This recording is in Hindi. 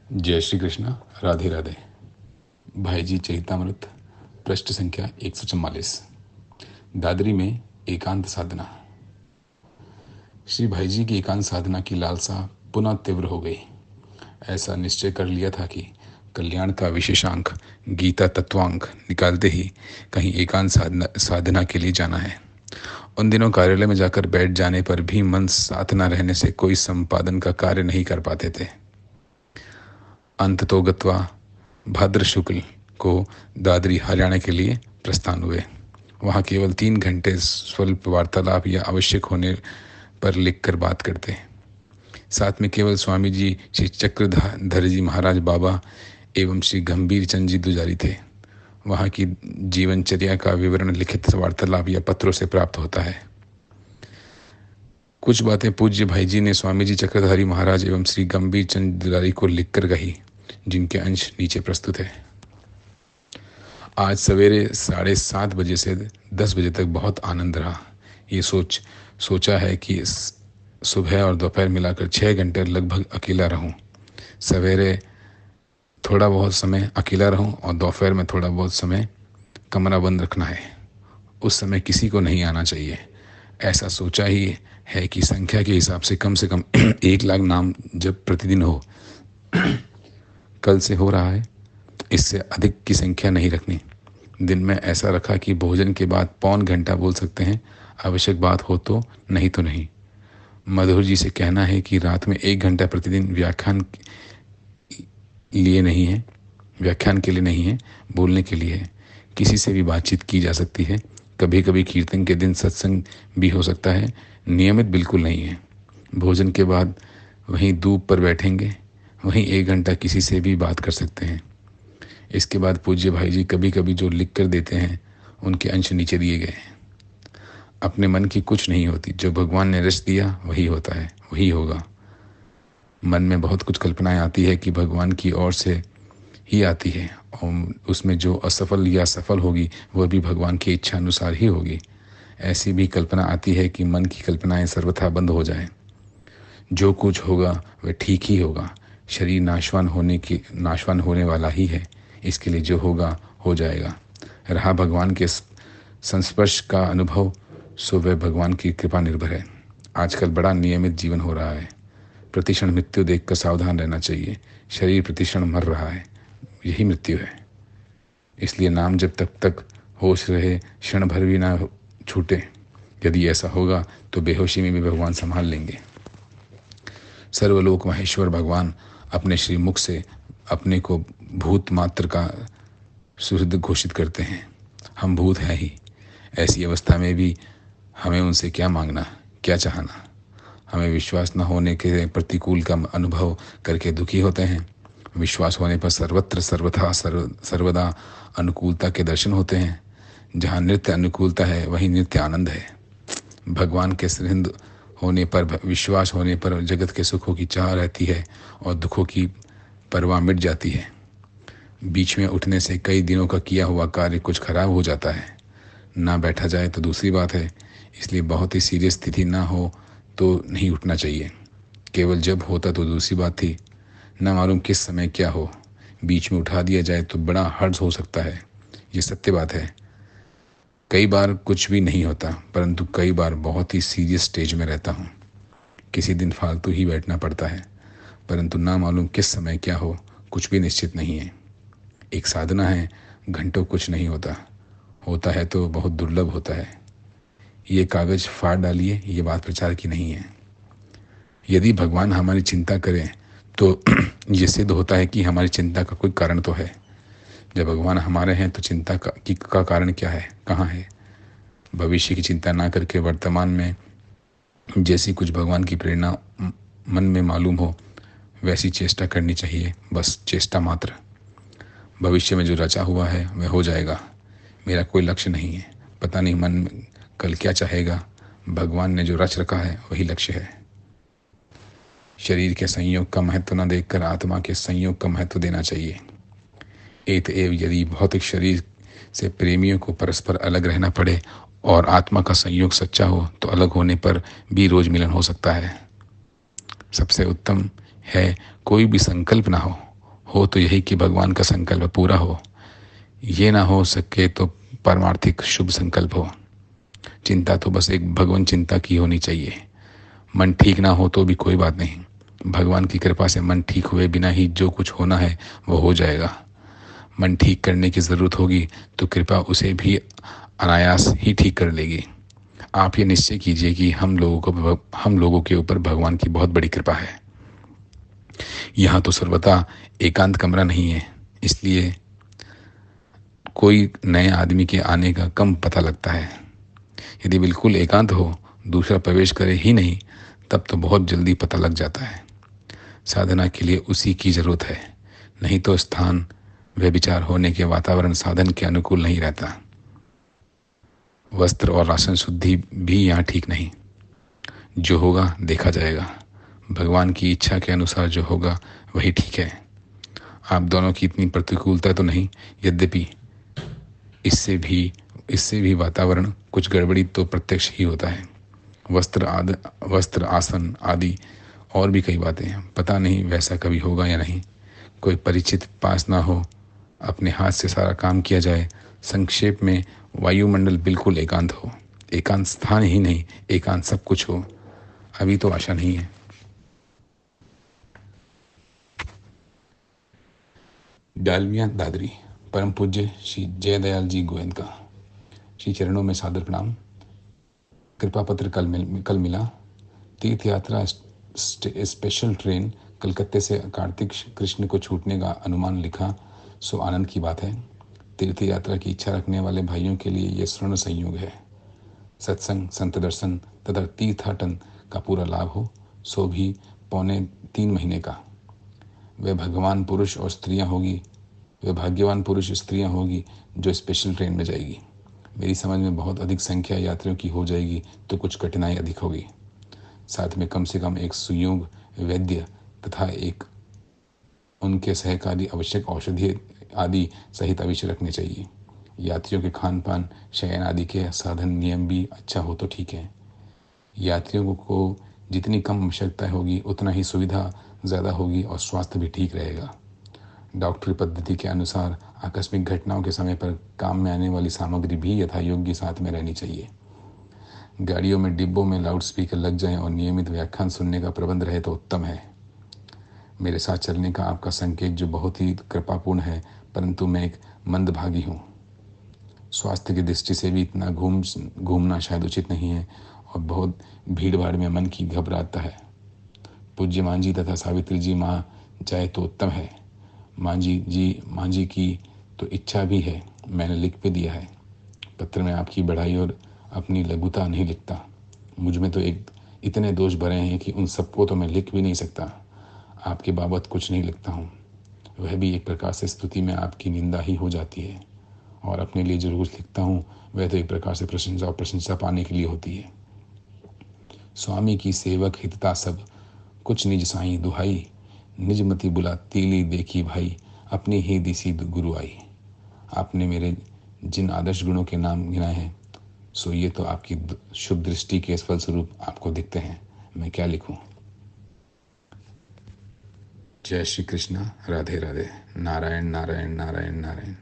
जय श्री कृष्ण। राधे राधे। भाई जी चरितामृत पृष्ठ संख्या 144। दादरी में एकांत साधना। श्री भाई जी की एकांत साधना की लालसा पुनः तीव्र हो गई। ऐसा निश्चय कर लिया था कि कल्याण का विशेषांक गीता तत्वांक निकालते ही कहीं एकांत साधना के लिए जाना है। उन दिनों कार्यालय में जाकर बैठ जाने पर भी मन साथ न रहने से कोई संपादन का कार्य नहीं कर पाते थे। अंततोगत्वा भाद्र शुक्ल को दादरी हरियाणा के लिए प्रस्थान हुए। वहाँ केवल 3 घंटे स्वल्प वार्तालाप या आवश्यक होने पर लिखकर बात करते। साथ में केवल स्वामी जी, श्री चक्रधर जी महाराज बाबा एवं श्री गंभीर चंद जी दुजारी थे। वहाँ की जीवनचर्या का विवरण लिखित वार्तालाप या पत्रों से प्राप्त होता है। कुछ बातें पूज्य भाई जी ने स्वामी जी चक्रधारी महाराज एवं श्री गंभीर चंद दुलारी को लिखकर कही, जिनके अंश नीचे प्रस्तुत है। आज सवेरे 7:30 बजे से 10 बजे तक बहुत आनंद रहा। ये सोचा है कि सुबह और दोपहर मिलाकर 6 घंटे लगभग अकेला रहूं। सवेरे थोड़ा बहुत समय अकेला रहूं और दोपहर में थोड़ा बहुत समय कमरा बंद रखना है। उस समय किसी को नहीं आना चाहिए। ऐसा सोचा ही है कि संख्या के हिसाब से कम 1 लाख नाम जब प्रतिदिन हो। कल से हो रहा है। इससे अधिक की संख्या नहीं रखनी। दिन में ऐसा रखा कि भोजन के बाद पौन घंटा बोल सकते हैं। आवश्यक बात हो तो नहीं। मधुर जी से कहना है कि रात में 1 घंटा प्रतिदिन व्याख्यान के लिए नहीं है, बोलने के लिए है। किसी से भी बातचीत की जा सकती है। कभी कभी कीर्तन के दिन सत्संग भी हो सकता है। नियमित बिल्कुल नहीं है। भोजन के बाद वहीं धूप पर बैठेंगे, वहीं 1 घंटा किसी से भी बात कर सकते हैं। इसके बाद पूज्य भाई जी कभी कभी जो लिख कर देते हैं, उनके अंश नीचे दिए गए हैं। अपने मन की कुछ नहीं होती। जो भगवान ने रच दिया वही होता है, वही होगा। मन में बहुत कुछ कल्पनाएं आती है कि भगवान की ओर से ही आती है, और उसमें जो असफल या सफल होगी वह भी भगवान की इच्छा अनुसार ही होगी। ऐसी भी कल्पना आती है कि मन की कल्पनाएं सर्वथा बंद हो जाएं। जो कुछ होगा वह ठीक ही होगा। शरीर नाशवान होने वाला ही है। इसके लिए जो होगा हो जाएगा। रहा भगवान के संस्पर्श का अनुभव, सो वह भगवान की कृपा निर्भर है। आजकल बड़ा नियमित जीवन हो रहा है। प्रतिक्षण मृत्यु देखकर सावधान रहना चाहिए। शरीर प्रतिक्षण मर रहा है, यही मृत्यु है। इसलिए नाम जब तक होश रहे, क्षण भर भी ना छूटे। यदि ऐसा होगा तो बेहोशी में भी भगवान संभाल लेंगे। सर्वलोक महेश्वर भगवान अपने श्री मुख से अपने को भूत मात्र का सुहृद घोषित करते हैं। हम भूत हैं ही। ऐसी अवस्था में भी हमें उनसे क्या मांगना, क्या चाहना। हमें विश्वास न होने के प्रतिकूल का अनुभव करके दुखी होते हैं। विश्वास होने पर सर्वत्र सर्वदा अनुकूलता के दर्शन होते हैं। जहाँ नृत्य अनुकूलता है वहीं नृत्य आनंद है। भगवान के सहृदय होने पर, विश्वास होने पर जगत के सुखों की चाह रहती है और दुखों की परवाह मिट जाती है। बीच में उठने से कई दिनों का किया हुआ कार्य कुछ खराब हो जाता है। ना बैठा जाए तो दूसरी बात है। इसलिए बहुत ही सीरियस स्थिति ना हो तो नहीं उठना चाहिए। केवल जब होता तो दूसरी बात थी। ना मालूम किस समय क्या हो, बीच में उठा दिया जाए तो बड़ा हर्ज हो सकता है। ये सत्य बात है। कई बार कुछ भी नहीं होता, परंतु कई बार बहुत ही सीरियस स्टेज में रहता हूँ। किसी दिन फालतू ही बैठना पड़ता है, परंतु ना मालूम किस समय क्या हो, कुछ भी निश्चित नहीं है। एक साधना है, घंटों कुछ नहीं होता है तो बहुत दुर्लभ होता है। ये कागज फाड़ डालिए, ये बात प्रचार की नहीं है। यदि भगवान हमारी चिंता करें तो ये सिद्ध होता है कि हमारी चिंता का कोई कारण तो है। जब भगवान हमारे हैं तो चिंता का कारण क्या है, कहाँ है। भविष्य की चिंता ना करके वर्तमान में जैसी कुछ भगवान की प्रेरणा मन में मालूम हो वैसी चेष्टा करनी चाहिए। बस चेष्टा मात्र। भविष्य में जो रचा हुआ है वह हो जाएगा। मेरा कोई लक्ष्य नहीं है। पता नहीं मन में कल क्या चाहेगा। भगवान ने जो रच रखा है वही लक्ष्य है। शरीर के संयोग का महत्व न देखकर आत्मा के संयोग का महत्व देना चाहिए। एतएव यदि भौतिक शरीर से प्रेमियों को परस्पर अलग रहना पड़े और आत्मा का संयोग सच्चा हो तो अलग होने पर भी रोज मिलन हो सकता है। सबसे उत्तम है कोई भी संकल्प ना हो हो तो यही कि भगवान का संकल्प पूरा हो, ये ना हो सके तो परमार्थिक शुभ संकल्प हो। चिंता तो बस एक भगवान चिंता की होनी चाहिए। मन ठीक ना हो तो भी कोई बात नहीं, भगवान की कृपा से मन ठीक हुए बिना ही जो कुछ होना है वो हो जाएगा। मन ठीक करने की ज़रूरत होगी तो कृपा उसे भी अनायास ही ठीक कर लेगी। आप ये निश्चय कीजिए कि हम लोगों के ऊपर भगवान की बहुत बड़ी कृपा है। यहाँ तो सर्वथा एकांत कमरा नहीं है, इसलिए कोई नए आदमी के आने का कम पता लगता है। यदि बिल्कुल एकांत हो, दूसरा प्रवेश करे ही नहीं, तब तो बहुत जल्दी पता लग जाता है। साधना के लिए उसी की जरूरत है, नहीं तो स्थान व्यभिचार होने के वातावरण साधन के अनुकूल नहीं रहता। वस्त्र और राशन शुद्धि भी यहाँ ठीक नहीं। जो होगा देखा जाएगा, भगवान की इच्छा के अनुसार जो होगा वही ठीक है। आप दोनों की इतनी प्रतिकूलता तो नहीं, यद्यपि इससे भी वातावरण कुछ गड़बड़ी तो प्रत्यक्ष ही होता है। वस्त्र आसन आदि और भी कई बातें हैं, पता नहीं वैसा कभी होगा या नहीं। कोई परिचित पास ना हो, अपने हाथ से सारा काम किया जाए। संक्षेप में वायुमंडल बिल्कुल एकांत हो, एकांत स्थान ही नहीं एकांत सब कुछ हो। अभी तो आशा नहीं है। डालमिया दादरी। परम पूज्य श्री जयदयाल जी गोविंद का श्री चरणों में सादर प्रणाम। कृपा पत्र कल मिला। तीर्थ यात्रा स्पेशल ट्रेन कलकत्ते से कार्तिक कृष्ण को छूटने का अनुमान लिखा, सो आनंद की बात है। तीर्थ यात्रा की इच्छा रखने वाले भाइयों के लिए यह स्वर्ण संयोग है। सत्संग, संत दर्शन तथा तीर्थाटन का पूरा लाभ हो, सो भी 3.25 महीने का। वे भाग्यवान पुरुष स्त्रियां होगी जो स्पेशल ट्रेन में जाएगी। मेरी समझ में बहुत अधिक संख्या यात्रियों की हो जाएगी तो कुछ कठिनाई अधिक होगी। साथ में कम से कम एक सुयोग वैद्य तथा एक उनके सहकारी आवश्यक औषधि आदि सहित अवश्य रखने चाहिए। यात्रियों के खान पान, शयन आदि के साधन नियम भी अच्छा हो तो ठीक है। यात्रियों को जितनी कम आवश्यकता होगी उतना ही सुविधा ज़्यादा होगी और स्वास्थ्य भी ठीक रहेगा। डॉक्टरी पद्धति के अनुसार आकस्मिक घटनाओं के समय पर काम में आने वाली सामग्री भी यथा योग्य साथ में रहनी चाहिए। गाड़ियों में डिब्बों में लाउड स्पीकर लग जाएं और नियमित व्याख्यान सुनने का प्रबंध रहे तो उत्तम है। मेरे साथ चलने का आपका संकेत जो बहुत ही कृपापूर्ण है, परंतु मैं एक मंदभागी हूँ। स्वास्थ्य की दृष्टि से भी इतना घूमना शायद उचित नहीं है और बहुत भीड़ भाड़ में मन की घबराता है। पूज्य मां जी तथा सावित्री जी माँ जाए तो उत्तम है। मां जी की तो इच्छा भी है, मैंने लिख भी दिया है। पत्र में आपकी बढ़ाई और अपनी लघुता नहीं लिखता। मुझ में तो इतने दोष भरे हैं कि उन सबको तो मैं लिख भी नहीं सकता। आपके बाबत कुछ नहीं लिखता हूँ, वह भी एक प्रकार से स्तुति में आपकी निंदा ही हो जाती है। और अपने लिए जो रोज लिखता हूँ वह तो एक प्रकार से प्रशंसा पाने के लिए होती है। स्वामी की सेवक हितता सब, कुछ निज साईं दुहाई। निज मति बुला तीली देखी भाई, अपनी ही दिसी गुरु आई। आपने मेरे जिन आदर्श गुणों के नाम गिनाए हैं, सो ये तो आपकी शुभ दृष्टि के फलस्वरूप आपको दिखते हैं। मैं क्या लिखूं। जय श्री कृष्ण। राधे राधे। नारायण नारायण नारायण नारायण।